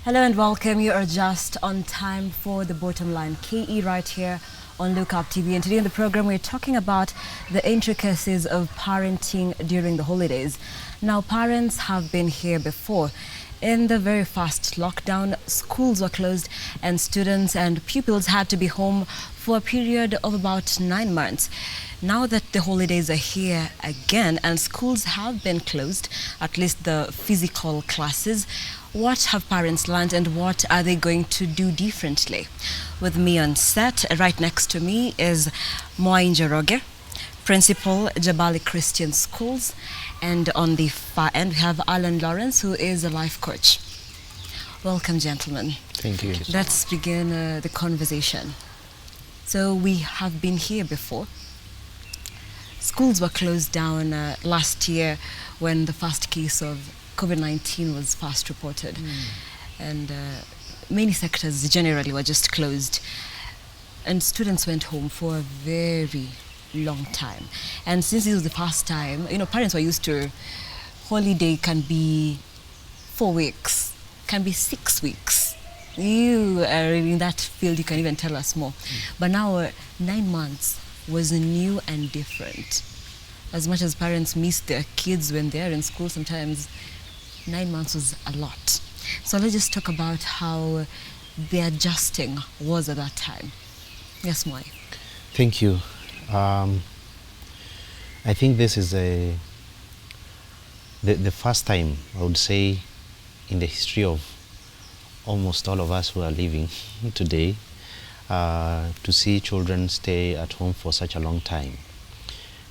Hello and welcome. You are just on time for the bottom line. KE right here on Look Up TV. And today in the program, we're talking about the intricacies of parenting during the holidays. Now, parents have been here before. In the very first lockdown, schools were closed and students and pupils had to be home for a period of about 9 months. Now that the holidays are here again and schools have been closed, at least the physical classes, what have parents learned and what are they going to do differently? With me on set, right next to me is Mwai Njoroge, Principal, Jabali Christian Schools, and on the far end we have Alan Lawrence, who is a life coach. Welcome, gentlemen. Thank you. Let's begin the conversation. So we have been here before. Schools were closed down last year when the first case of COVID-19 was first reported. And many sectors generally were just closed. And students went home for a very long time. And since it was the first time, parents were used to holiday can be 4 weeks, can be 6 weeks. You are in that field, you can even tell us more. But now 9 months was new and different. As much as parents miss their kids when they're in school, sometimes 9 months was a lot. So let's just talk about how the adjusting was at that time. Yes, Mwai. Thank you. I think this is the first time, I would say, in the history of almost all of us who are living today, to see children stay at home for such a long time.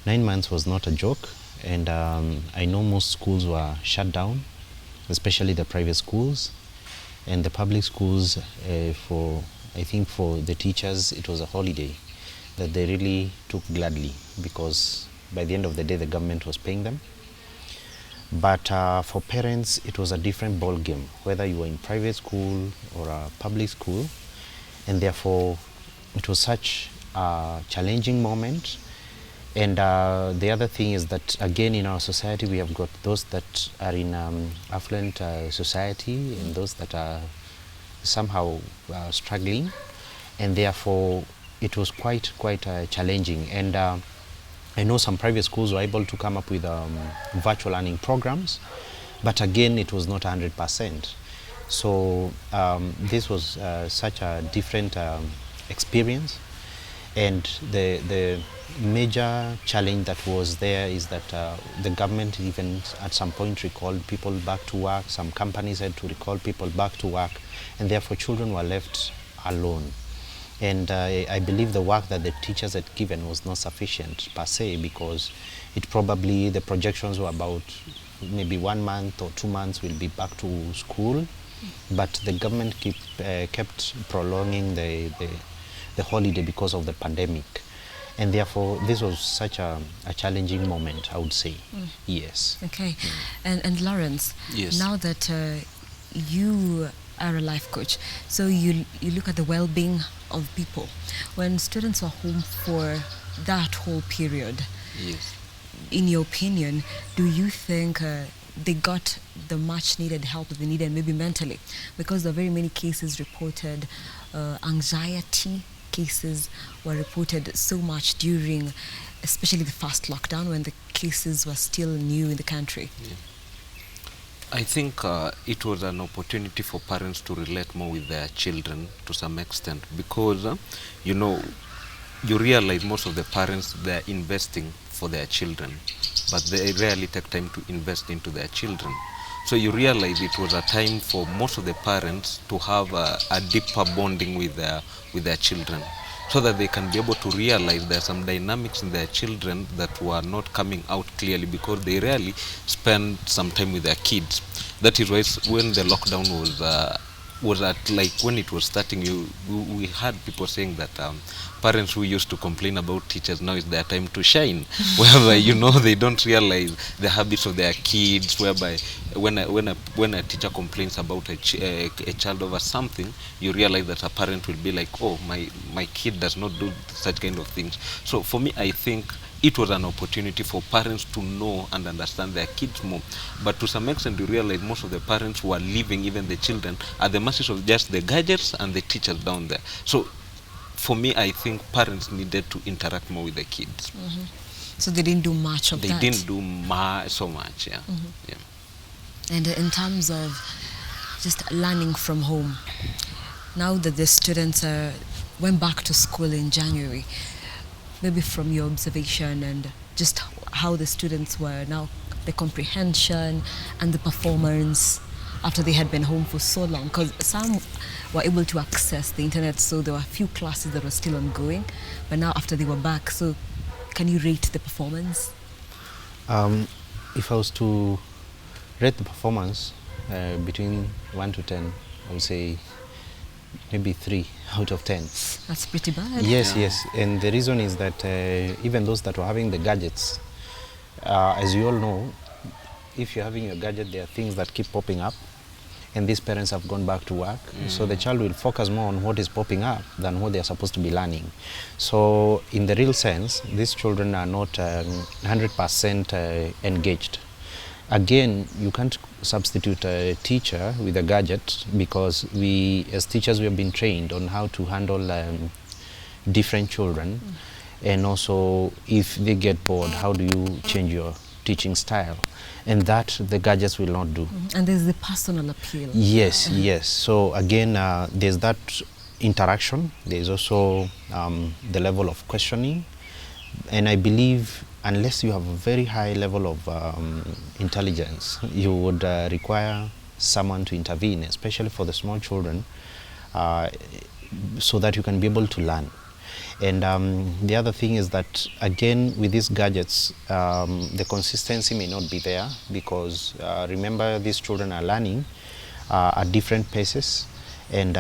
9 months was not a joke, and I know most schools were shut down, especially the private schools, and the public schools. I think for the teachers it was a holiday that they really took gladly, because by the end of the day the government was paying them. But for parents it was a different ball game, whether you were in private school or a public school, and therefore it was such a challenging moment. And the other thing is that, again, in our society we have got those that are in affluent society and those that are somehow struggling, and therefore it was quite challenging. And I know some private schools were able to come up with virtual learning programs, but again it was not 100%. So this was such a different experience. And the major challenge that was there is that the government even at some point recalled people back to work. Some companies had to recall people back to work, and therefore children were left alone. And I believe the work that the teachers had given was not sufficient per se, because the projections were about maybe 1 month or 2 months will be back to school, but the government kept prolonging the holiday because of the pandemic, and therefore this was such a challenging moment, I would say. Yes. Okay. And Lawrence, Yes. now that you are a life coach, so you look at the well-being of people. When students are home for that whole period, Yes. in your opinion, do you think they got the much needed help that they needed, maybe mentally? Because there are very many cases reported, anxiety cases were reported so much during, especially the first lockdown, when the cases were still new in the country. Yeah. I think it was an opportunity for parents to relate more with their children to some extent, because you realize most of the parents, they're investing for their children, but they rarely take time to invest into their children. So you realize it was a time for most of the parents to have a deeper bonding with their children, so that they can be able to realize there are some dynamics in their children that were not coming out clearly, because they rarely spend some time with their kids. That is why when the lockdown was at, like, when it was starting, we had people saying that parents who used to complain about teachers, now is their time to shine, whereby they don't realize the habits of their kids, whereby when a teacher complains about a child over something, you realize that a parent will be like, oh, my kid does not do such kind of things. So for me, I think it was an opportunity for parents to know and understand their kids more. But to some extent, you realize most of the parents were leaving even the children at the mercy of just the gadgets and the teachers down there. So for me, I think parents needed to interact more with the kids. So they didn't do much of They that. didn't do so much, yeah. Yeah. And in terms of just learning from home, now that the students went back to school in January, maybe from your observation and just how the students were now, the comprehension and the performance after they had been home for so long, because some were able to access the internet, so there were a few classes that were still ongoing, but now after they were back, so can you rate the performance? If I was to rate the performance between 1 to 10, I would say maybe 3 out of 10. That's pretty bad. Yes, yes. And the reason is that even those that were having the gadgets, as you all know, if you're having your gadget, there are things that keep popping up, and these parents have gone back to work. So the child will focus more on what is popping up than what they're supposed to be learning. So in the real sense, these children are not 100% engaged. Again, you can't substitute a teacher with a gadget, because we, as teachers, we have been trained on how to handle different children, and also if they get bored, how do you change your teaching style, and that the gadgets will not do. And there's the personal appeal. Yes, yes. So again, there's that interaction. There's also the level of questioning, and I believe unless you have a very high level of intelligence, you would require someone to intervene, especially for the small children, so that you can be able to learn. And the other thing is that, again, with these gadgets, the consistency may not be there, because remember, these children are learning at different paces, and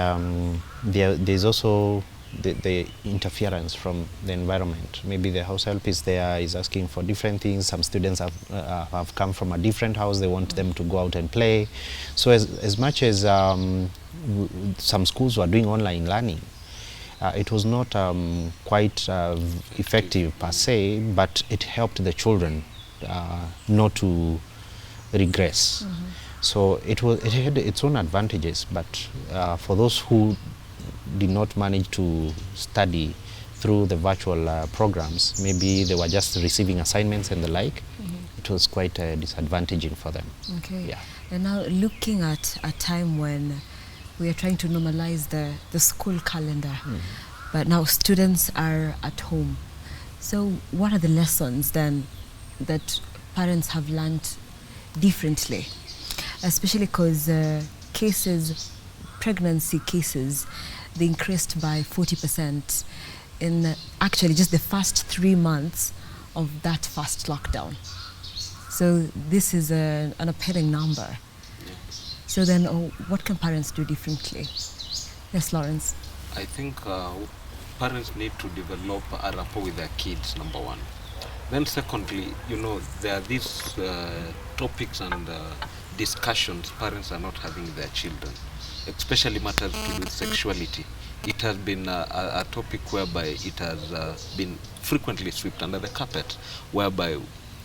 there's also the interference from the environment. Maybe the house help is there, is asking for different things. Some students have come from a different house, they want them to go out and play. So as much as some schools were doing online learning, it was not quite effective per se, but it helped the children not to regress. So it had its own advantages, but for those who did not manage to study through the virtual programs, maybe they were just receiving assignments and the like, it was quite disadvantaging for them. Okay. Yeah. And now looking at a time when we are trying to normalize the school calendar, but now students are at home. So what are the lessons then that parents have learned differently? Especially because pregnancy cases, they increased by 40% in actually just the first 3 months of that first lockdown. So this is an appalling number. So then what can parents do differently? Yes, Lawrence. I think parents need to develop a rapport with their kids, number one. Then secondly, there are these topics and discussions parents are not having with their children, especially matters to do with sexuality. It has been a topic whereby it has been frequently swept under the carpet, whereby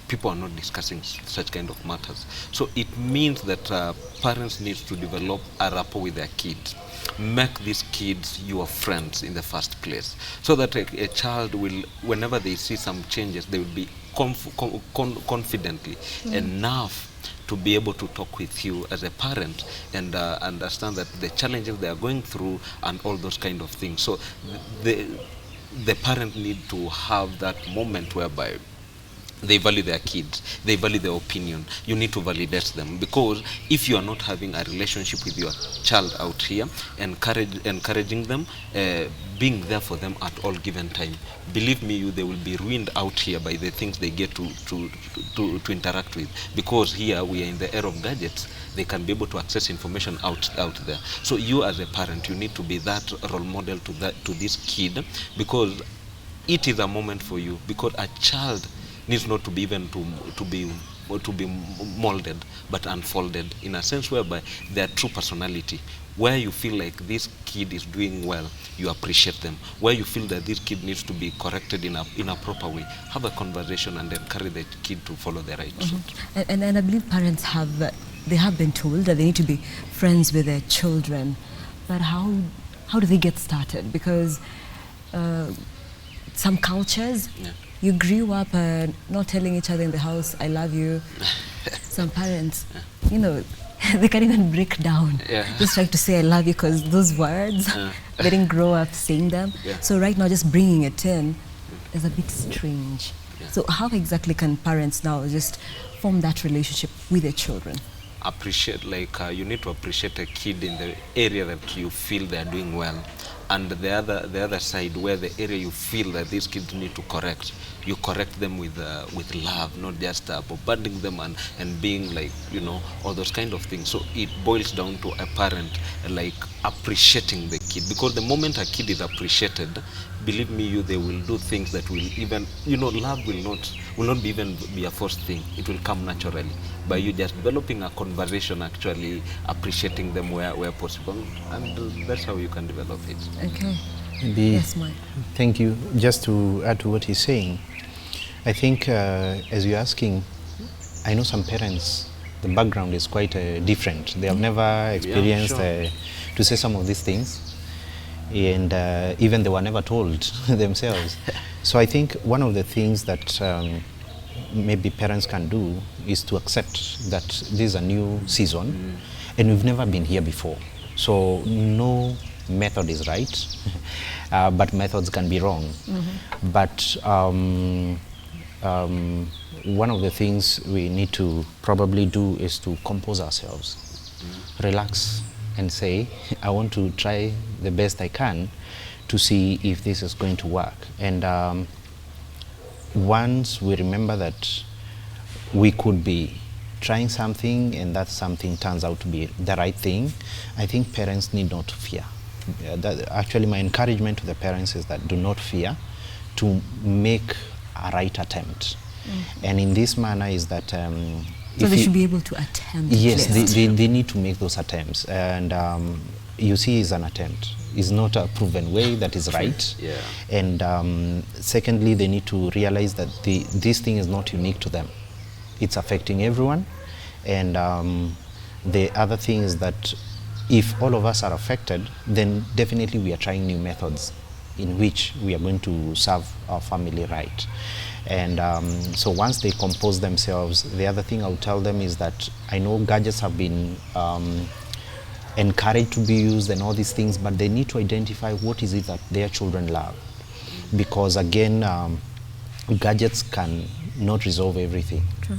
people are not discussing such kind of matters. So it means that parents need to develop a rapport with their kids. Make these kids your friends in the first place, so that a child will, whenever they see some changes, they will be confidently enough to be able to talk with you as a parent and understand that the challenges they are going through and all those kind of things. So the parent need to have that moment whereby they value their kids, they value their opinion. You need to validate them, because if you are not having a relationship with your child out here, encouraging them, being there for them at all given time, believe me, they will be ruined out here by the things they get to interact with, because here we are in the era of gadgets. They can be able to access information out there. So you as a parent, you need to be that role model to this kid, because it is a moment for you, because a child needs not to be even to be to be molded but unfolded in a sense whereby their true personality, where you feel like this kid is doing well, you appreciate them. Where you feel that this kid needs to be corrected in a proper way, have a conversation and encourage the kid to follow the right route. And I believe parents have, they have been told that they need to be friends with their children. But how do they get started? Because some cultures, you grew up not telling each other in the house, I love you. Some parents, you know, they can even break down. Just trying to say I love you because those words, they didn't grow up saying them. So right now just bringing it in is a bit strange. So how exactly can parents now just form that relationship with their children? Appreciate, like you need to appreciate a kid in the area that you feel they're doing well, and the other side where the area you feel that these kids need to correct, you correct them with love, not just bombarding them and being like, you know, all those kind of things. So it boils down to a parent like appreciating the kid, because the moment a kid is appreciated, believe me, they will do things that will even, you know, love will not even be a forced thing. It will come naturally by you just developing a conversation, actually appreciating them where possible, and that's how you can develop it. Okay. Yes, Mike. Thank you. Just to add to what he's saying, I think as you're asking, I know some parents, the background is quite different. They have never experienced to say some of these things, and even they were never told themselves. So I think one of the things that maybe parents can do is to accept that this is a new season and we've never been here before. So no method is right, but methods can be wrong. But one of the things we need to probably do is to compose ourselves, relax and say, I want to try the best I can to see if this is going to work. And once we remember that we could be trying something and that something turns out to be the right thing, I think parents need not fear. Actually, my encouragement to the parents is that do not fear to make a right attempt. And in this manner is that so they should be able to attempt. Yes, they need to make those attempts. And you see, it's an attempt. It's not a proven way that is right. And secondly, they need to realize that this thing is not unique to them. It's affecting everyone. And the other thing is that if all of us are affected, then definitely we are trying new methods in which we are going to serve our family right. And so once they compose themselves, the other thing I would tell them is that I know gadgets have been encouraged to be used and all these things, but they need to identify what is it that their children love. Because again, gadgets can not resolve everything. True.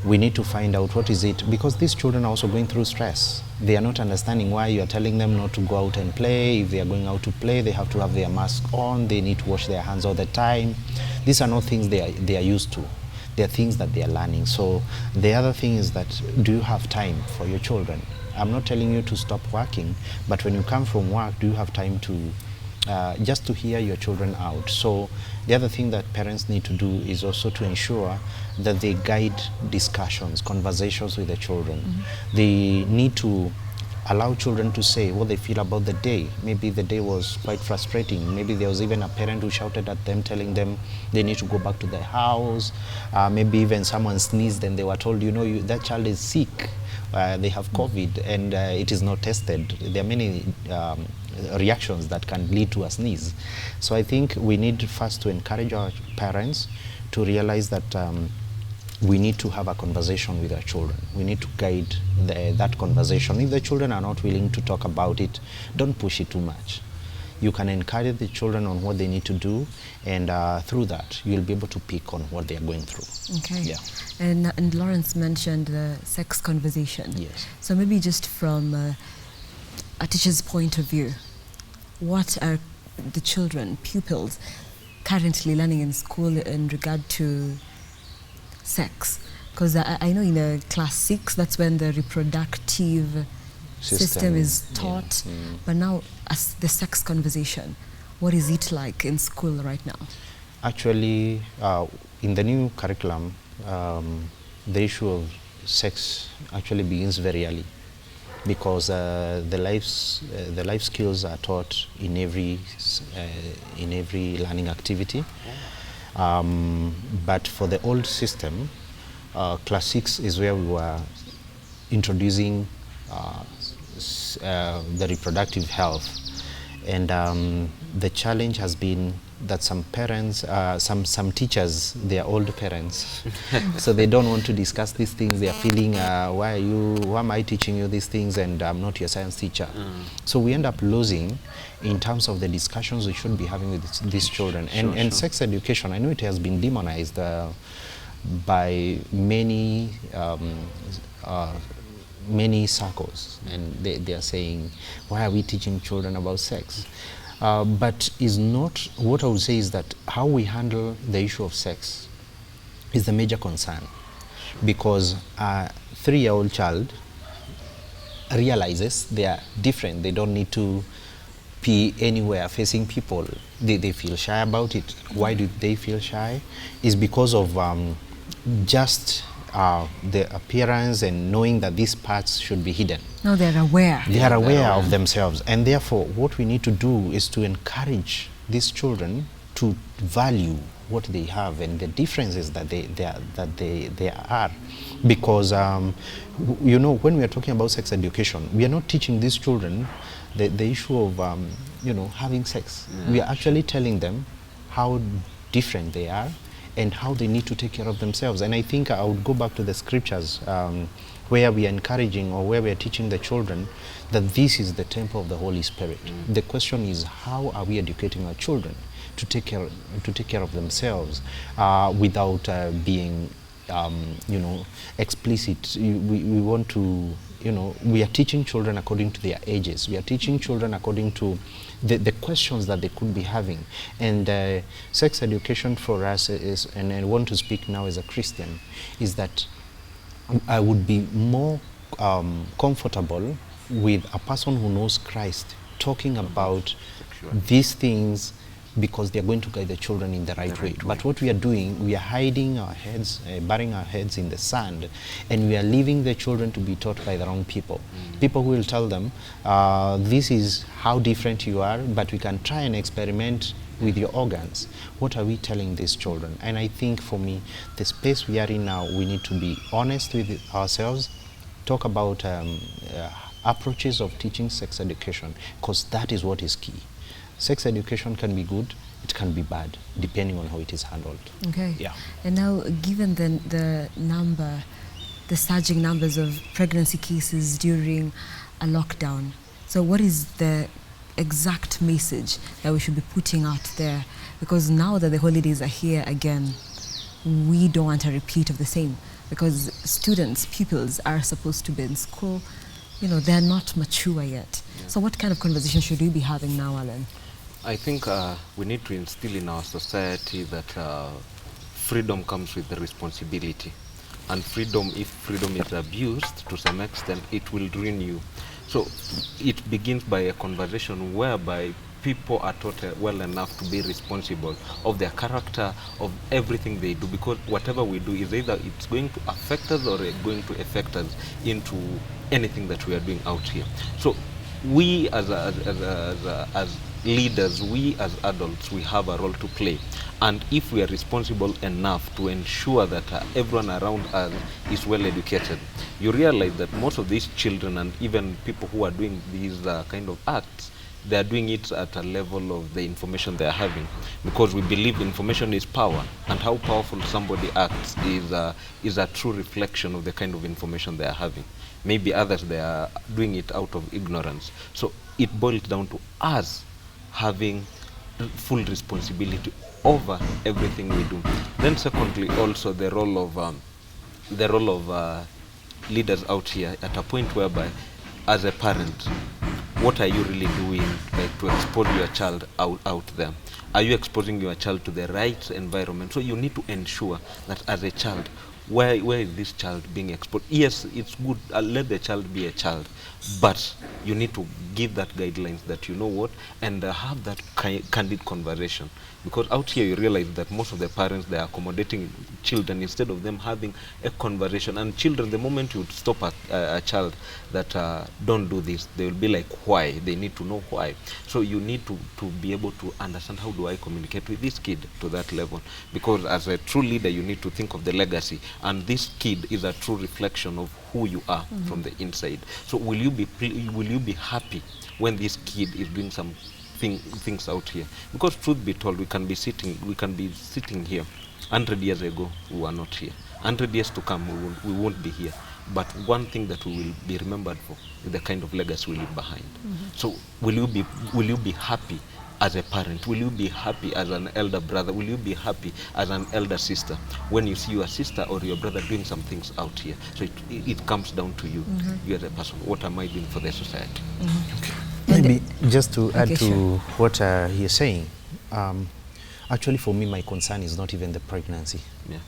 We need to find out what is it, because these children are also going through stress. They are not understanding why you are telling them not to go out and play. If they are going out to play, they have to have their mask on, they need to wash their hands all the time. These are not things they are used to. They are things that they are learning. So the other thing is that, do you have time for your children? I'm not telling you to stop working, but when you come from work, do you have time to just to hear your children out? So the other thing that parents need to do is also to ensure that they guide discussions, conversations with the children. They need to allow children to say what they feel about the day. Maybe the day was quite frustrating. Maybe there was even a parent who shouted at them, telling them they need to go back to their house. Maybe even someone sneezed and they were told, you know, that child is sick. They have COVID and it is not tested. There are many reactions that can lead to a sneeze. So I think we need first to encourage our parents to realize that we need to have a conversation with our children. We need to guide that conversation. If the children are not willing to talk about it, don't push it too much. You can encourage the children on what they need to do, and through that, you'll be able to pick on what they are going through. Okay. Yeah. And Lawrence mentioned the sex conversation. Yes. So maybe just from a teacher's point of view, what are the children, pupils, currently learning in school in regard to sex? Because I know in class 6, that's when the reproductive system is taught. But now, as the sex conversation, what is it like in school right now? Actually, in the new curriculum, the issue of sex actually begins very early, because the life skills are taught in every learning activity. But for the old system, class 6 is where we were introducing the reproductive health. And the challenge has been that some parents, some teachers, they are old parents, so they don't want to discuss these things. They are feeling, why am I teaching you these things and I'm not your science teacher? So we end up losing in terms of the discussions we should be having with these children. And sex education, I know it has been demonized by many many circles, and they are saying, why are we teaching children about sex? But is not, what I would say is that how we handle the issue of sex is the major concern, because a 3-year-old child realizes they are different. They don't need to be anywhere facing people. They feel shy about it. Why do they feel shy? Is because of just the appearance and knowing that these parts should be hidden. No, they're aware. They are aware of themselves, and therefore what we need to do is to encourage these children to value what they have and the differences that they are. Because you know, when we are talking about sex education, we are not teaching these children the issue of you know, having sex. We are actually telling them how different they are and how they need to take care of themselves. And I think I would go back to the scriptures where we are encouraging, or where we are teaching the children that this is the temple of the Holy Spirit. The question is, how are we educating our children to take care of themselves without being you know, explicit? We want to, you know, we are teaching children according to their ages. We are teaching children according to the questions that they could be having. And sex education for us is, and I want to speak now as a Christian, is that I would be more comfortable with a person who knows Christ talking about these things, because they are going to guide the children in the right way. But what we are doing, we are hiding our heads, burying our heads in the sand, and we are leaving the children to be taught by the wrong people. People who will tell them, this is how different you are, but we can try and experiment with your organs. What are we telling these children? And I think for me, the space we are in now, we need to be honest with ourselves, talk about approaches of teaching sex education, because that is what is key. Sex education can be good, it can be bad, depending on how it is handled. Okay. Yeah. And now, given the surging numbers of pregnancy cases during a lockdown, so what is the exact message that we should be putting out there? Because now that the holidays are here again, we don't want a repeat of the same, because students, pupils are supposed to be in school. You know, they're not mature yet. So what kind of conversation should we be having now, Alan? I think we need to instill in our society that freedom comes with the responsibility. And freedom, if freedom is abused to some extent, it will ruin you. So it begins by a conversation whereby people are taught well enough to be responsible of their character, of everything they do, because whatever we do is either it's going to affect us or it's going to affect us into anything that we are doing out here. So we as leaders, we as adults, we have a role to play. And if we are responsible enough to ensure that everyone around us is well educated, you realize that most of these children and even people who are doing these kind of acts, they are doing it at a level of the information they are having, because we believe information is power, and how powerful somebody acts is a true reflection of the kind of information they are having. Maybe others, they are doing it out of ignorance. So it boils down to us having full responsibility over everything we do. Then secondly, also the role of leaders out here, at a point whereby, as a parent, what are you really doing to expose your child out there? Are you exposing your child to the right environment? So you need to ensure that as a child, where is this child being exposed? Yes, it's good, let the child be a child, but you need to give that guidelines that you know what, and have that candid conversation. Because out here you realize that most of the parents, they are accommodating children instead of them having a conversation. And children, the moment you stop a child that don't do this, they will be like, why? They need to know why. So you need to be able to understand, how do I communicate with this kid to that level? Because as a true leader, you need to think of the legacy, and this kid is a true reflection of who you are from the inside. So will you be happy when this kid is doing some things out here? Because truth be told, we can be sitting here 100 years ago, we were not here. 100 years to come, we won't be here. But one thing that we will be remembered for is the kind of legacy we leave behind. So will you be happy as a parent? Will you be happy as an elder brother? Will you be happy as an elder sister when you see your sister or your brother doing some things out here? So it comes down to you. You as a person, what am I doing for the society? Maybe just to add to sure. what you're saying, actually for me, my concern is not even the pregnancy. Yeah.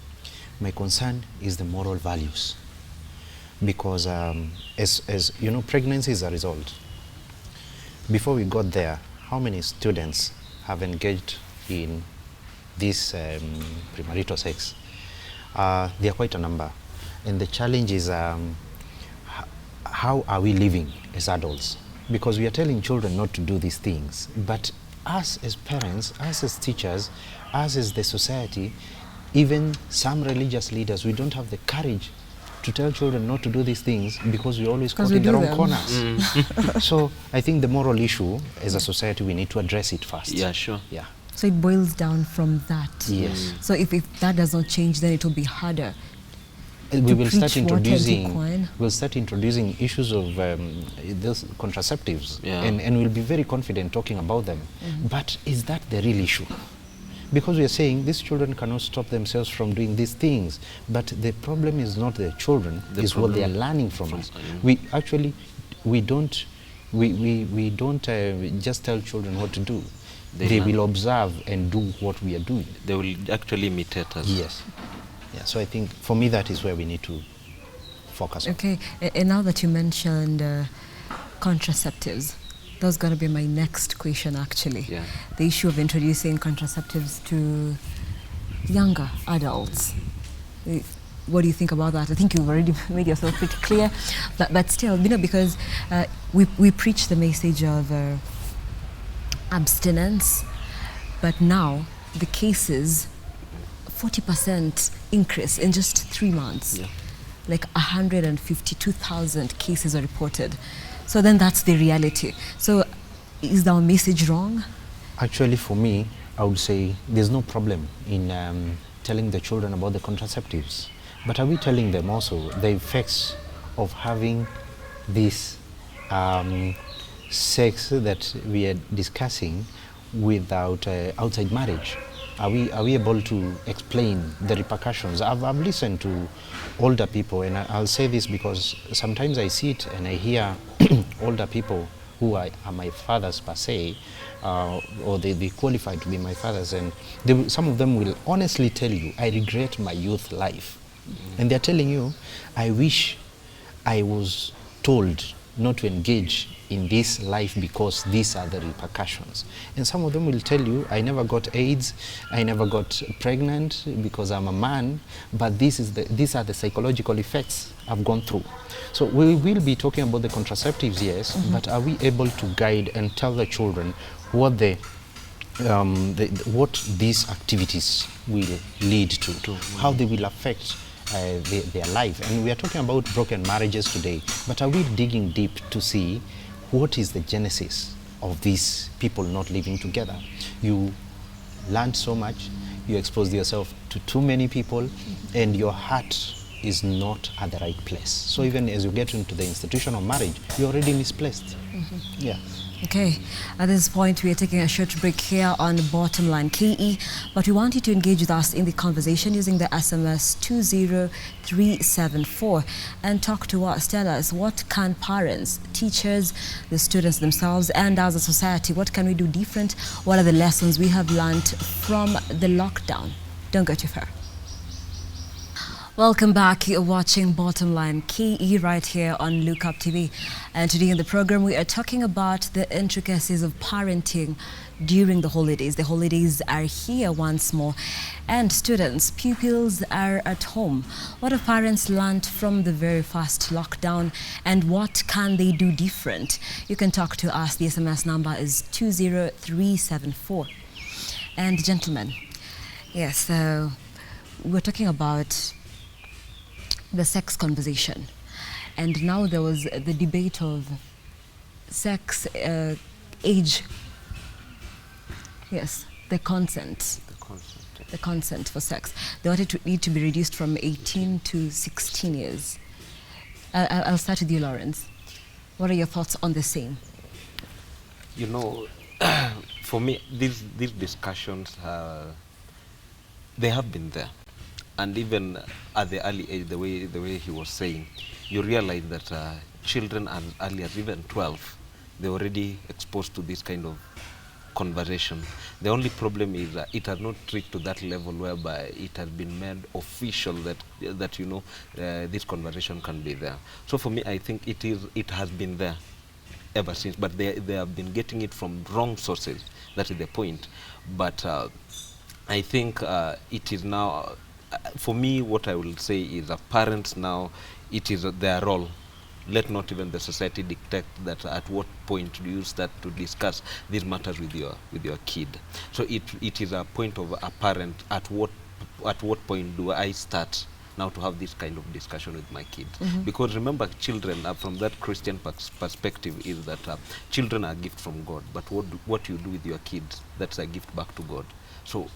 My concern is the moral values. Because as you know, pregnancy is a result. Before we got there, how many students have engaged in this premarital sex? There are quite a number. And the challenge is, how are we living as adults? Because we are telling children not to do these things. But us as parents, us as teachers, us as the society, even some religious leaders, we don't have the courage to tell children not to do these things, because we always caught in the wrong corners. So I think the moral issue as a society, we need to address it first. Yeah, sure. Yeah. So it boils down from that. Yes. So if that does not change, then it will be harder. We will start preach water introducing. We'll start introducing issues of those contraceptives, Yeah. and we'll be very confident talking about them. But is that the real issue? Because we are saying these children cannot stop themselves from doing these things, but the problem is not the children; is what they are learning from us. We actually, we don't just tell children what to do. They will observe and do what we are doing. They will actually imitate us. Yes. Yeah. So I think for me that is where we need to focus on. Okay. And now that you mentioned contraceptives, that's going to be my next question, actually. Yeah. The issue of introducing contraceptives to younger adults. What do you think about that? I think you've already made yourself pretty clear, but still, you know, because we preach the message of abstinence, but now the cases, 40% increase in just 3 months. Yeah. Like 152,000 cases are reported. So then that's the reality. So is our message wrong? Actually, for me, I would say there's no problem in telling the children about the contraceptives. But are we telling them also the effects of having this sex that we are discussing without outside marriage? Are we able to explain the repercussions? I've listened to older people, and I'll say this because sometimes I see it and I hear older people who are my fathers per se, or they qualify to be my fathers, and some of them will honestly tell you, I regret my youth life. And they're telling you, I wish I was told not to engage in this life because these are the repercussions. And some of them will tell you, I never got AIDS, I never got pregnant because I'm a man, but these are the psychological effects I've gone through. So we will be talking about the contraceptives, yes, but are we able to guide and tell the children what what these activities will lead to, how they will affect their life? And we are talking about broken marriages today, but are we digging deep to see what is the genesis of these people not living together? You learned so much, you exposed yourself to too many people, and your heart is not at the right place. So even as you get into the institution of marriage, you're already misplaced. Yeah. Okay, at this point we are taking a short break here on Bottom Line KE, but we want you to engage with us in the conversation using the SMS 20374 and talk to us. Tell us, what can parents, teachers, the students themselves, and as a society, what can we do different? What are the lessons we have learned from the lockdown? Don't go too far. Welcome back. You're watching Bottom Line KE right here on Look Up TV. And today in the program, we are talking about the intricacies of parenting during the holidays. The holidays are here once more. And students, pupils are at home. What have parents learned from the very first lockdown, and what can they do different? You can talk to us. The SMS number is 20374. And gentlemen, yes, so we're talking about the sex conversation, and now there was the debate of sex age. Yes, the consent for sex. They wanted it to be reduced from 18 to 16 years. I'll start with you, Lawrence. What are your thoughts on the same? You know, for me, these discussions, they have been there. And even at the early age, the way he was saying, you realize that children as early as even 12, they're already exposed to this kind of conversation. The only problem is that it has not reached to that level whereby it has been made official that you know this conversation can be there. So for me, I think it has been there ever since, but they have been getting it from wrong sources. That is the point. But I think it is now. For me, what I will say is that parents now, it is their role. Let not even the society dictate that at what point do you start to discuss these matters with your kid. So it is a point of a parent, at what point do I start now to have this kind of discussion with my kid? Because remember, children, from that Christian perspective, is that children are a gift from God, but what you do with your kids, that's a gift back to God. So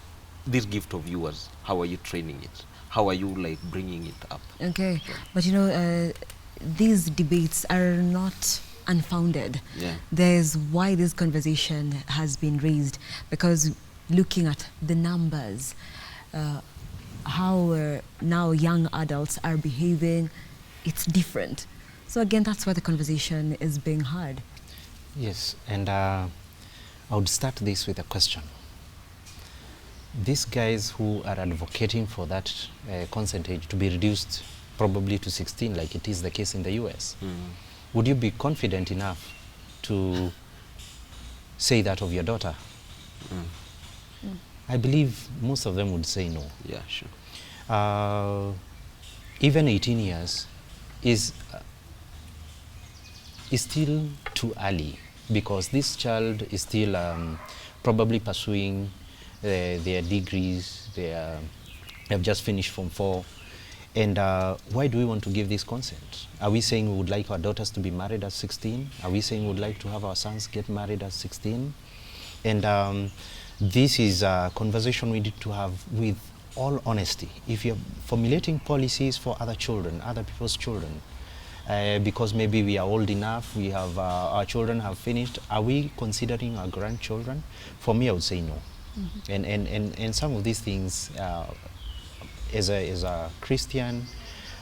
this gift of yours, how are you training it? How are you bringing it up? Okay, but you know, these debates are not unfounded. Yeah. There's why this conversation has been raised, because looking at the numbers, how now young adults are behaving, it's different. So again, that's why the conversation is being had. Yes, and I would start this with a question. These guys who are advocating for that consent age to be reduced probably to 16, like it is the case in the US, would you be confident enough to say that of your daughter? I believe most of them would say no. Yeah, sure. Even 18 years is still too early, because this child is still probably pursuing their degrees. They have just finished Form 4. And why do we want to give this consent? Are we saying we would like our daughters to be married at 16? Are we saying we would like to have our sons get married at 16? And this is a conversation we need to have with all honesty. If you're formulating policies for other children, other people's children, because maybe we are old enough, we have our children have finished, are we considering our grandchildren? For me, I would say no. And some of these things, as a Christian,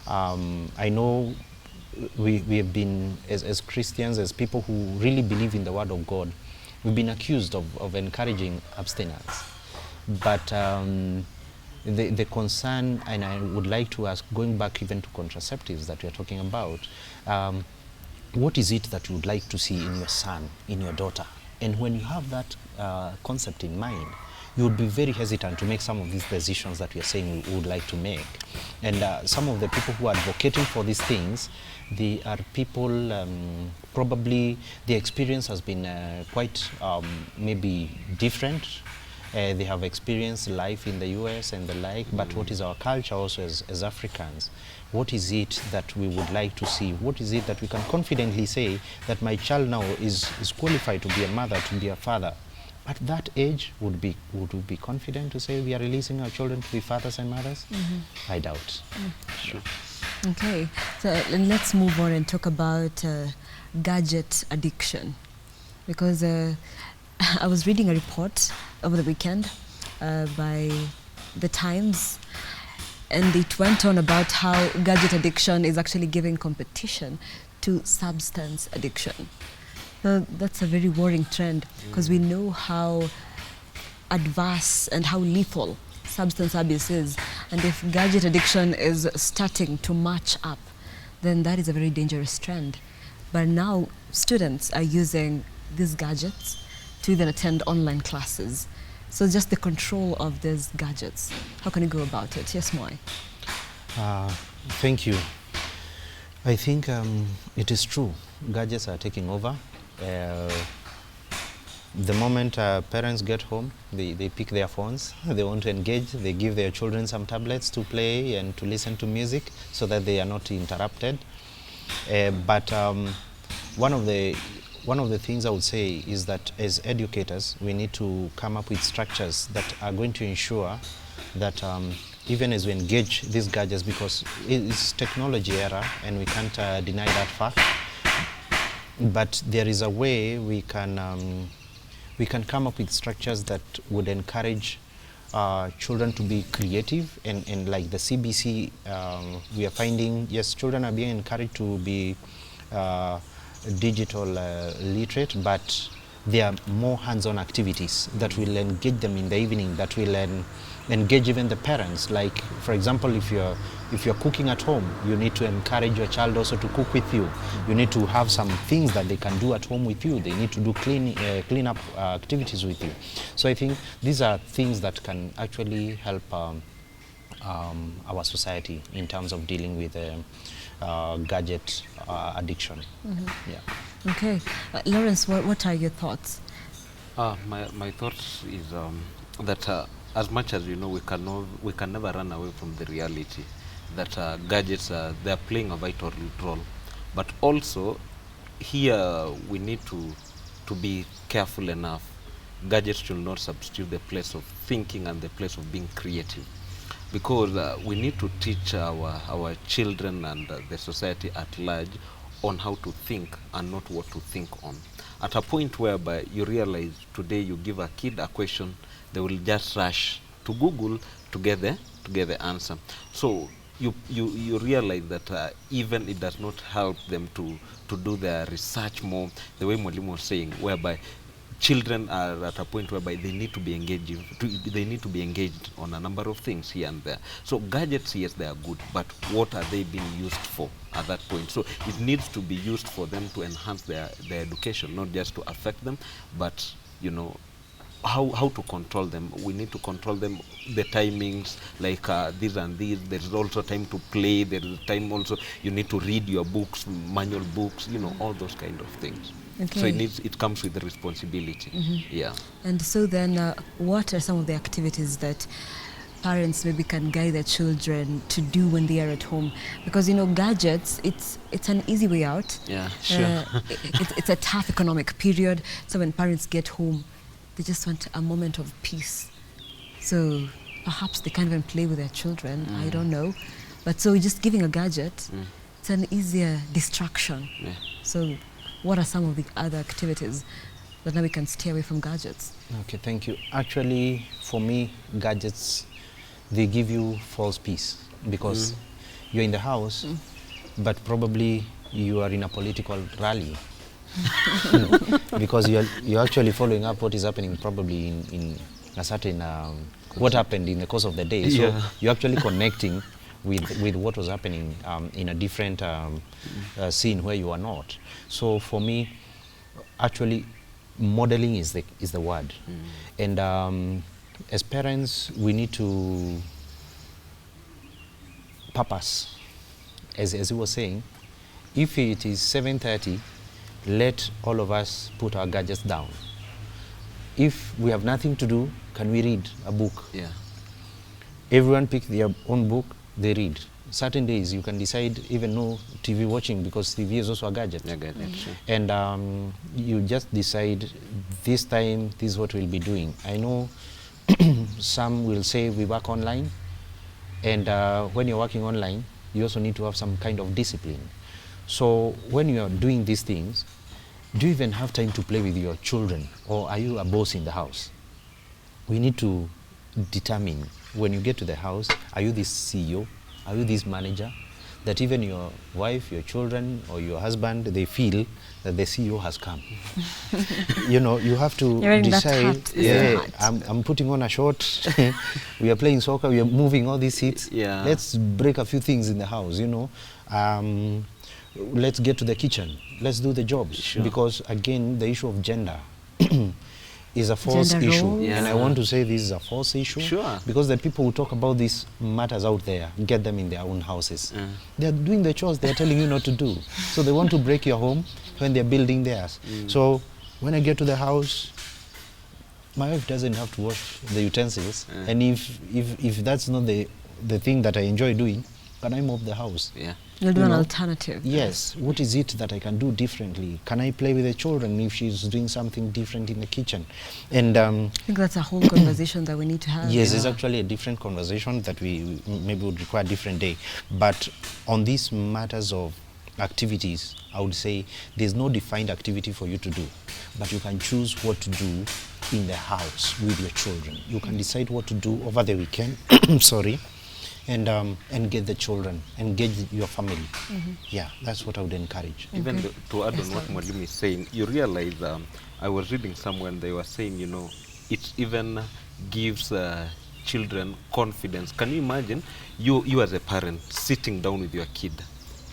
I know we have been, as Christians, as people who really believe in the Word of God, we've been accused of encouraging abstinence. But the concern, and I would like to ask, going back even to contraceptives that we are talking about, what is it that you would like to see in your son, in your daughter? And when you have that concept in mind, you would be very hesitant to make some of these decisions that we are saying we would like to make. And some of the people who are advocating for these things, they are people, probably the experience has been quite maybe different. They have experienced life in the US and the like, but what is our culture also as Africans? What is it that we would like to see? What is it that we can confidently say that my child now is qualified to be a mother, to be a father? At that age, would we be confident to say we are releasing our children to be fathers and mothers? I doubt. Sure. Okay, so let's move on and talk about gadget addiction, because I was reading a report over the weekend by the Times, and it went on about how gadget addiction is actually giving competition to substance addiction. So that's a very worrying trend, because we know how adverse and how lethal substance abuse is. And if gadget addiction is starting to match up, then that is a very dangerous trend. But now students are using these gadgets to even attend online classes. So just the control of these gadgets, how can you go about it? Yes, Moy. Thank you. I think it is true. Gadgets are taking over. The moment parents get home, they pick their phones, they want to engage, they give their children some tablets to play and to listen to music so that they are not interrupted. But one of the things I would say is that as educators, we need to come up with structures that are going to ensure that even as we engage these gadgets, because it's technology era and we can't deny that fact, but there is a way we can come up with structures that would encourage children to be creative, and like the CBC, we are finding, yes, children are being encouraged to be digital literate, but there are more hands-on activities that will engage them in the evening, that will engage even the parents. Like, for example, if you're cooking at home, you need to encourage your child also to cook with you. You need to have some things that they can do at home with you. They need to do clean up activities with you. So I think these are things that can actually help our society in terms of dealing with gadget addiction. Yeah. Okay. Lawrence, what are your thoughts? My thoughts is that as much as we can never run away from the reality that gadgets they are playing a vital role, but also here we need to be careful enough. Gadgets should not substitute the place of thinking and the place of being creative, because we need to teach our children and the society at large on how to think and not what to think on. At a point whereby you realize today you give a kid a question, they will just rush to Google to get the answer. So you realize that even it does not help them to do their research more, the way Mwalimu was saying, whereby children are at a point whereby they need to be engaged on a number of things here and there. So gadgets, yes, they are good, but what are they being used for at that point? So it needs to be used for them to enhance their education, not just to affect them, but how to control them. We need to control them, the timings, like these and these. There is also time to play. There is time also you need to read your books, manual books, all those kind of things. Okay. So it comes with the responsibility. Yeah. And so then, what are some of the activities that parents maybe can guide their children to do when they are at home? Because gadgets, it's an easy way out. Yeah, sure. It's a tough economic period. So when parents get home, they just want a moment of peace. So perhaps they can't even play with their children. I don't know. But so just giving a gadget, it's an easier distraction. Yeah. So what are some of the other activities that now we can stay away from gadgets? Okay, thank you. Actually, for me, gadgets, they give you false peace, because you're in the house, but probably you are in a political rally. Because you're actually following up what is happening probably in a certain what happened in the course of the day. So you're actually connecting with what was happening in a different scene where you are not. So for me, actually, modeling is the word. And as parents, we need to purpose, as he was saying. If it is 7:30, let all of us put our gadgets down. If we have nothing to do, can we read a book? Yeah. Everyone pick their own book, they read. Certain days you can decide even no TV watching, because TV is also a gadget. Yeah, gadget, sure. And you just decide this time, this is what we'll be doing. I know some will say we work online, and when you're working online, you also need to have some kind of discipline. So when you are doing these things, do you even have time to play with your children, or are you a boss in the house? We need to determine, when you get to the house, are you this CEO? Are you this manager? that even your wife, your children, or your husband, they feel that the CEO has come. You have to You're wearing that decide, hat, the same hat. I'm putting on a short, we are playing soccer, we are moving all these seats. Yeah. Let's break a few things in the house, let's get to the kitchen, let's do the jobs. Sure. Because again, the issue of gender is a false Gender issue. roles. And I Yeah. want to say this is a false issue. Sure. Because the people who talk about these matters out there, get them in their own houses. They're doing the chores they're telling you not to do. So they want to break your home when they're building theirs. So when I get to the house, my wife doesn't have to wash the utensils. And if that's not the thing that I enjoy doing, can I mop the house? Yeah. You'll do You an know, alternative. Yes. What is it that I can do differently? Can I play with the children if she's doing something different in the kitchen? And I think that's a whole conversation that we need to have. yes, it's actually a different conversation that we maybe would require a different day. But on these matters of activities, I would say there's no defined activity for you to do, but you can choose what to do in the house with your children. You can decide what to do over the weekend. Sorry. And get the children, engage your family. Yeah, that's what I would encourage. Even Okay. to add Yes, on what Lawrence. Mwalimu is saying, you realize, I was reading somewhere and they were saying, it even gives children confidence. Can you imagine you as a parent sitting down with your kid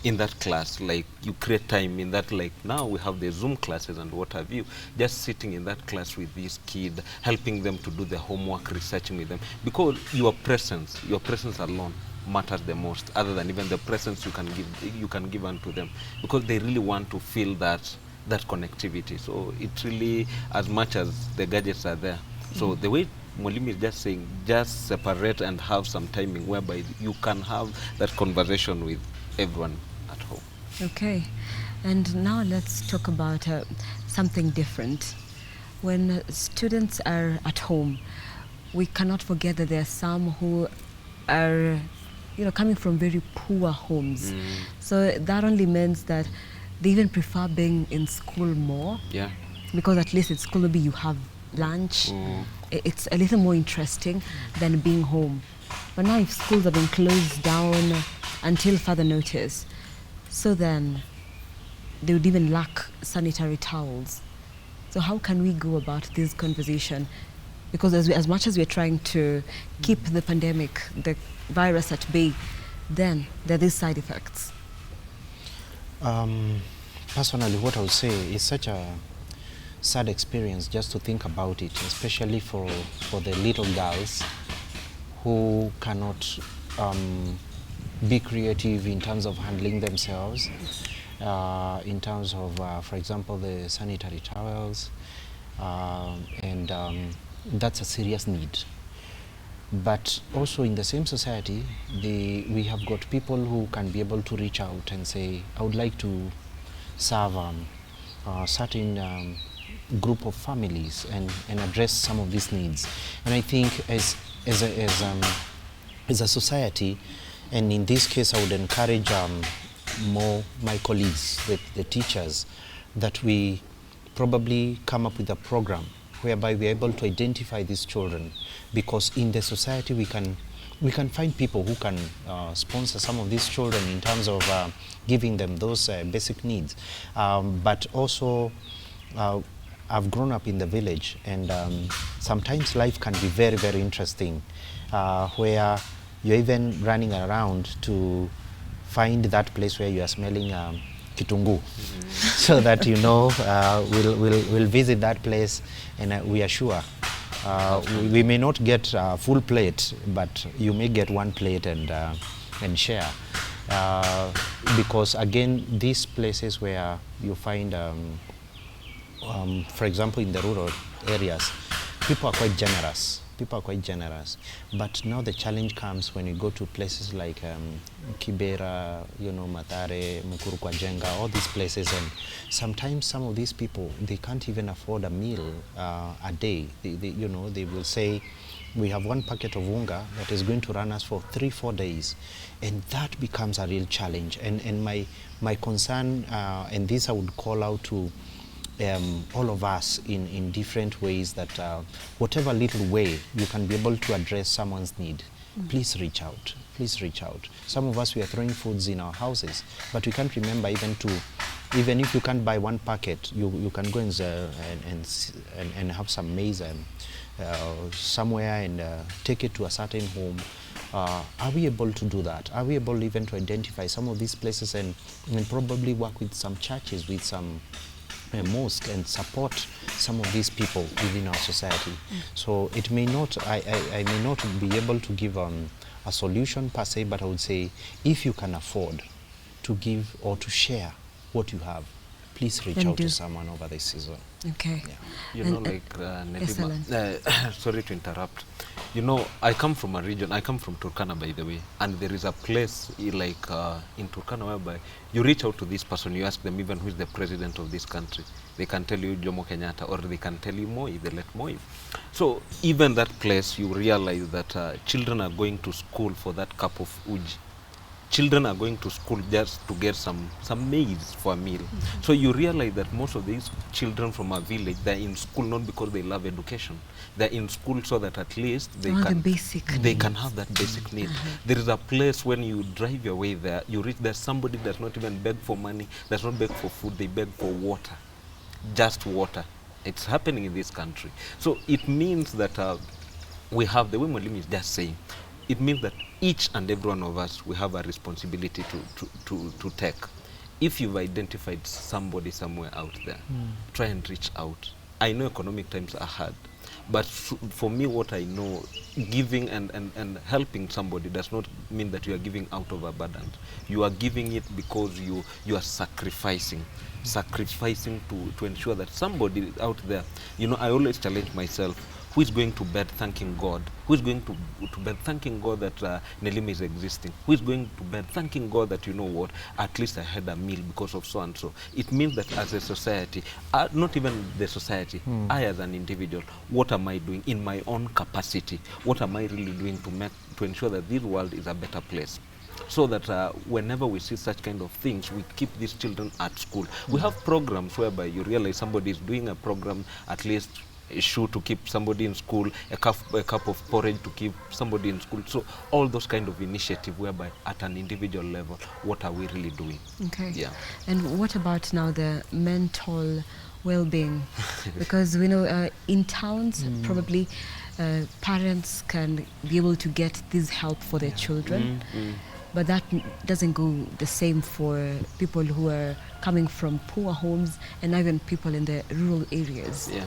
in that class, like you create time in that, like now we have the Zoom classes and what have you, just sitting in that class with this kid, helping them to do the homework, researching with them, because your presence alone matters the most, other than even the presence you can give unto them, because they really want to feel that connectivity. So it really, as much as the gadgets are there, so the way Mwalimu is just saying, just separate and have some timing whereby you can have that conversation with everyone at home. Okay, and now let's talk about something different. When students are at home, we cannot forget that there are some who are, coming from very poor homes. So that only means that they even prefer being in school more, Yeah. because at least at school maybe you have lunch. It's a little more interesting than being home. But now if schools have been closed down until further notice, so then they would even lack sanitary towels. So how can we go about this conversation? Because as much as we're trying to keep the pandemic, the virus at bay, then there are these side effects. Personally, what I would say is such a sad experience just to think about it, especially for the little girls who cannot be creative in terms of handling themselves, in terms of, for example, the sanitary towels, and that's a serious need. But also in the same society, we have got people who can be able to reach out and say, I would like to serve a certain group of families and address some of these needs. And I think as a society, and in this case I would encourage more my colleagues, the teachers, that we probably come up with a program whereby we are able to identify these children, because in the society we can find people who can sponsor some of these children in terms of giving them those basic needs. But also I've grown up in the village, and sometimes life can be very, very interesting, where you're even running around to find that place where you are smelling kitungu, so that we'll visit that place, and we are sure we may not get a full plate, but you may get one plate and share, because again, these places where you find for example, in the rural areas, people are quite generous. But now the challenge comes when you go to places like Kibera, Matare, Mukuru kwa Jenga, all these places, and sometimes some of these people, they can't even afford a meal a day. They will say, we have one packet of unga that is going to run us for 3-4 days, and that becomes a real challenge. And my concern, and this I would call out to all of us in different ways, that whatever little way you can be able to address someone's need, please reach out. Please reach out. Some of us, we are throwing foods in our houses, but we can't remember even if you can't buy one packet, you can go and have some maize somewhere and take it to a certain home. Are we able to do that? Are we able even to identify some of these places and probably work with some churches, with some mosque, and support some of these people within our society? So it may not, I may not be able to give a solution per se, but I would say if you can afford to give or to share what you have, please reach out to someone over this season. Okay. Yeah. You know, like Nedima, sorry to interrupt. You know, I come from a region, I come from Turkana, by the way, and there is a place like in Turkana whereby you reach out to this person, you ask them even who is the president of this country. They can tell you Jomo Kenyatta, or they can tell you Moi, the late Moi. So even that place, you realize that children are going to school for that cup of uji. Children are going to school just to get some maize for a meal. So you realize that most of these children from a village, they're in school not because they love education. They're in school so that at least they can have that basic need. There is a place when you drive your way there, you reach there, somebody does not even beg for money, does not beg for food, they beg for water. Just water. It's happening in this country. So it means that we have, the way Mwalimu is just saying, it means that each and every one of us, we have a responsibility to take. If you've identified somebody somewhere out there, try and reach out. I know economic times are hard, but for me, what I know, giving and helping somebody does not mean that you are giving out of abundance. You are giving it because you are sacrificing to ensure that somebody out there, you know, I always challenge myself, who is going to bed thanking God? Who is going to bed thanking God that Nelima is existing? Who is going to bed thanking God that, you know what, at least I had a meal because of so and so? It means that as a society, not even the society, I as an individual, what am I doing in my own capacity? What am I really doing to ensure that this world is a better place? So that whenever we see such kind of things, we keep these children at school. We have programs whereby you realize somebody is doing a program, at least a shoe to keep somebody in school, a cup of porridge to keep somebody in school. So all those kind of initiative whereby at an individual level, what are we really doing? Okay. Yeah. And what about now the mental well-being? Because we know in towns, probably parents can be able to get this help for their children. But that doesn't go the same for people who are coming from poor homes and even people in the rural areas. Yeah.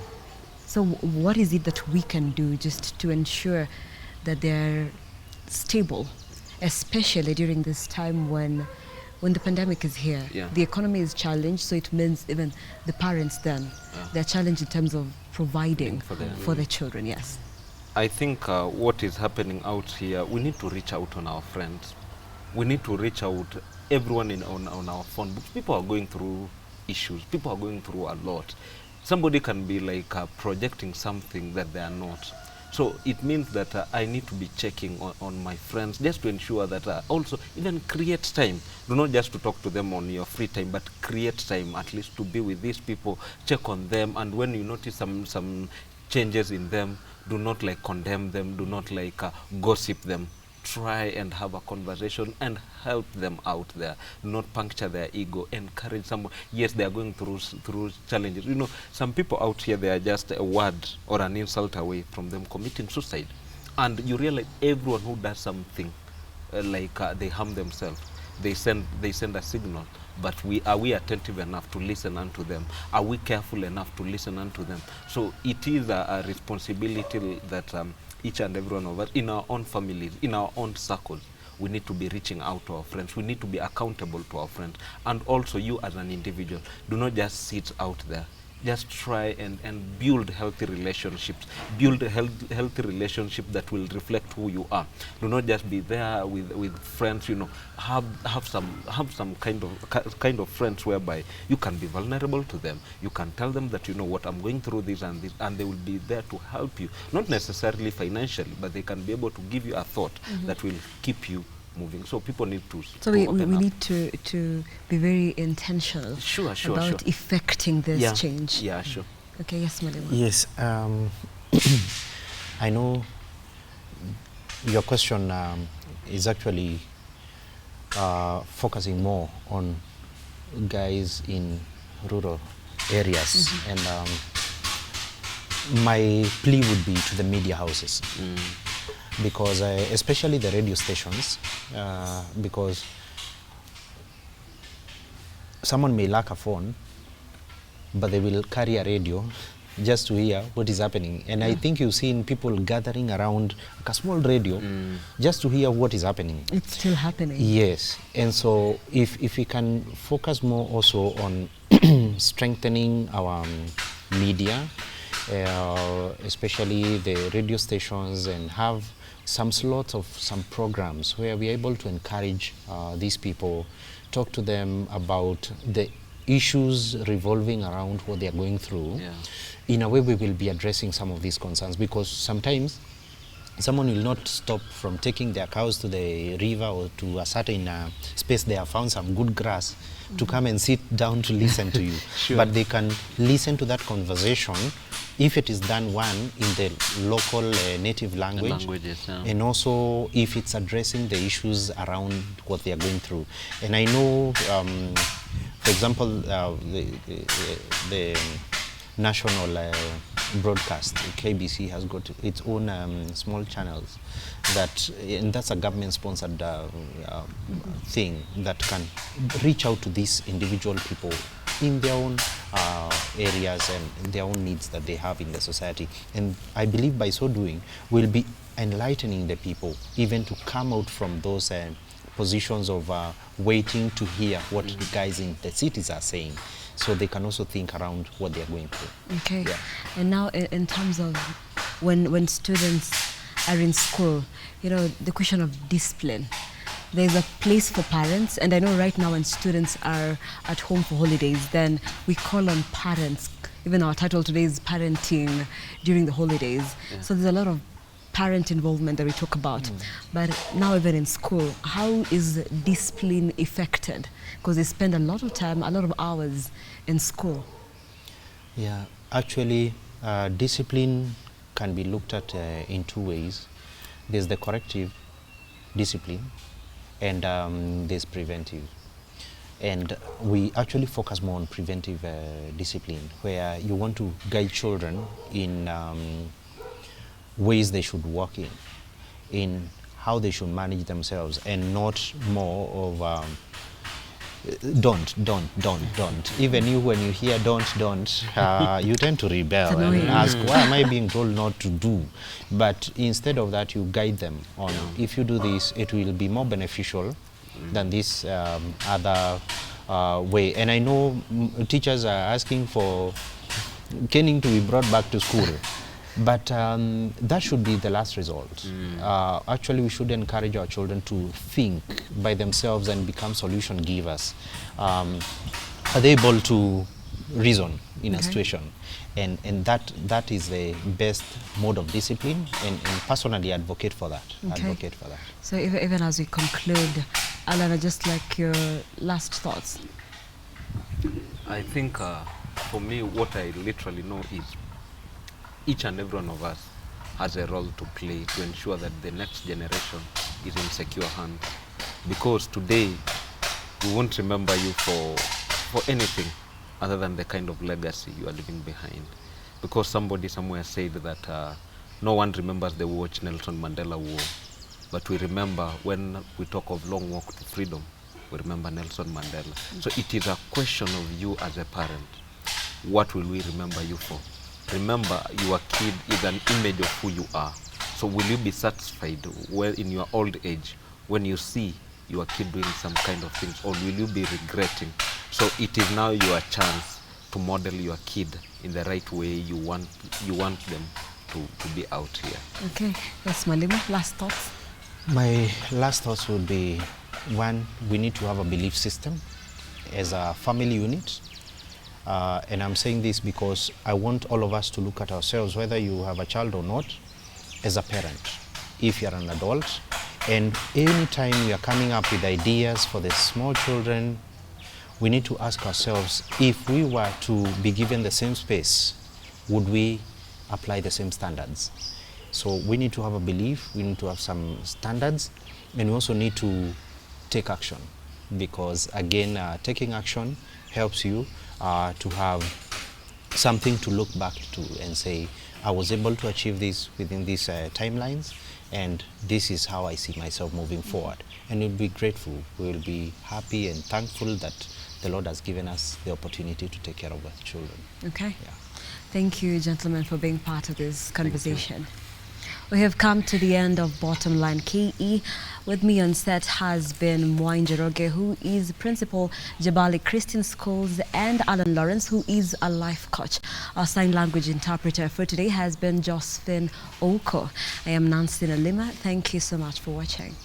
So what is it that we can do just to ensure that they're stable, especially during this time when the pandemic is here? Yeah. The economy is challenged, so it means even the parents then, they're challenged in terms of providing for their children, yes. I think what is happening out here, we need to reach out on our friends. We need to reach out, everyone on our phone books. People are going through issues. People are going through a lot. Somebody can be like projecting something that they are not. So it means that I need to be checking on my friends just to ensure that also even create time. Do not just to talk to them on your free time, but create time at least to be with these people, check on them, and when you notice some changes in them, do not like condemn them, do not like gossip them. Try and have a conversation and help them out there. Not puncture their ego. Encourage someone. Yes, they are going through challenges. You know, some people out here, they are just a word or an insult away from them committing suicide. And you realize everyone who does something they harm themselves, they send a signal. But are we attentive enough to listen unto them? Are we careful enough to listen unto them? So it is a responsibility that each and every one of us, in our own families, in our own circles, we need to be reaching out to our friends. We need to be accountable to our friends. And also you as an individual, do not just sit out there. Just try and build healthy relationships. Build a healthy relationship that will reflect who you are. Do not just be there with friends, you know. Have some kind of friends whereby you can be vulnerable to them. You can tell them that, you know what, I'm going through this and this, and they will be there to help you. Not necessarily financially, but they can be able to give you a thought that will keep you moving. So people need to. So we need to be very intentional about effecting this change. Yeah, sure. Okay, yes, Madam. Yes, I know your question is actually focusing more on guys in rural areas, and my plea would be to the media houses, because especially the radio stations, because someone may lack a phone, but they will carry a radio just to hear what is happening. And I think you've seen people gathering around a small radio just to hear what is happening. It's still happening. Yes. And so if we can focus more also on strengthening our media, especially the radio stations, and have some slots of some programs where we're able to encourage these people, talk to them about the issues revolving around what they are going through. Yeah. In a way, we will be addressing some of these concerns, because sometimes someone will not stop from taking their cows to the river or to a certain space they have found some good grass to come and sit down to listen to you. Sure. But they can listen to that conversation if it is done, one, in the local native language, languages, yeah. and also if it's addressing the issues around what they are going through. And I know, for example, the national broadcast, KBC, has got its own small channels and that's a government-sponsored thing that can reach out to these individual people in their own areas and their own needs that they have in the society. And I believe by so doing, we'll be enlightening the people even to come out from those positions of waiting to hear what the guys in the cities are saying, so they can also think around what they are going through. Okay. Yeah. And now in terms of when students are in school, the question of discipline, there's a place for parents, and I know right now when students are at home for holidays, then we call on parents. Even our title today is parenting during the holidays. Yeah. So there's a lot of parent involvement that we talk about. But now even in school, how is discipline affected? Because they spend a lot of time, a lot of hours in school. Yeah, actually, discipline can be looked at in two ways. There's the corrective discipline, and there's preventive. And we actually focus more on preventive discipline, where you want to guide children in ways they should walk in how they should manage themselves, and not more of don't. Even you, when you hear don't, you tend to rebel and ask, why am I being told not to do? But instead of that, you guide them on, if you do this, it will be more beneficial than this other way. And I know teachers are asking for caning to be brought back to school. But that should be the last result. Actually, we should encourage our children to think by themselves and become solution givers. Are they able to reason in a situation? And that is the best mode of discipline, and personally advocate for that. Advocate for that. So even as we conclude, Alana, just like your last thoughts. I think for me, what I literally know is each and every one of us has a role to play to ensure that the next generation is in secure hands. Because today, we won't remember you for anything other than the kind of legacy you are leaving behind. Because somebody somewhere said that no one remembers the war which Nelson Mandela wore, but we remember, when we talk of long walk to freedom, we remember Nelson Mandela. So it is a question of you as a parent. What will we remember you for? Remember, your kid is an image of who you are. So will you be satisfied in your old age when you see your kid doing some kind of things, or will you be regretting? So it is now your chance to model your kid in the right way you want them to be out here. Okay. Yes, Mwalimu, last thoughts? My last thoughts would be, one, we need to have a belief system as a family unit. And I'm saying this because I want all of us to look at ourselves, whether you have a child or not, as a parent, if you're an adult. And anytime we are coming up with ideas for the small children, we need to ask ourselves, if we were to be given the same space, would we apply the same standards? So we need to have a belief, we need to have some standards, and we also need to take action, because again, taking action helps you to have something to look back to and say, I was able to achieve this within these timelines, and this is how I see myself moving forward. And we'll be grateful, we will be happy and thankful that the Lord has given us the opportunity to take care of our children. Okay. Yeah. Thank you, gentlemen, for being part of this conversation. We have come to the end of Bottom Line KE. With me on set has been Mwai Njoroge, who is Principal, Jabali Christian Schools, and Alan Lawrence, who is a life coach. Our sign language interpreter for today has been Josephine Oko. I am Nancy Nalima. Thank you so much for watching.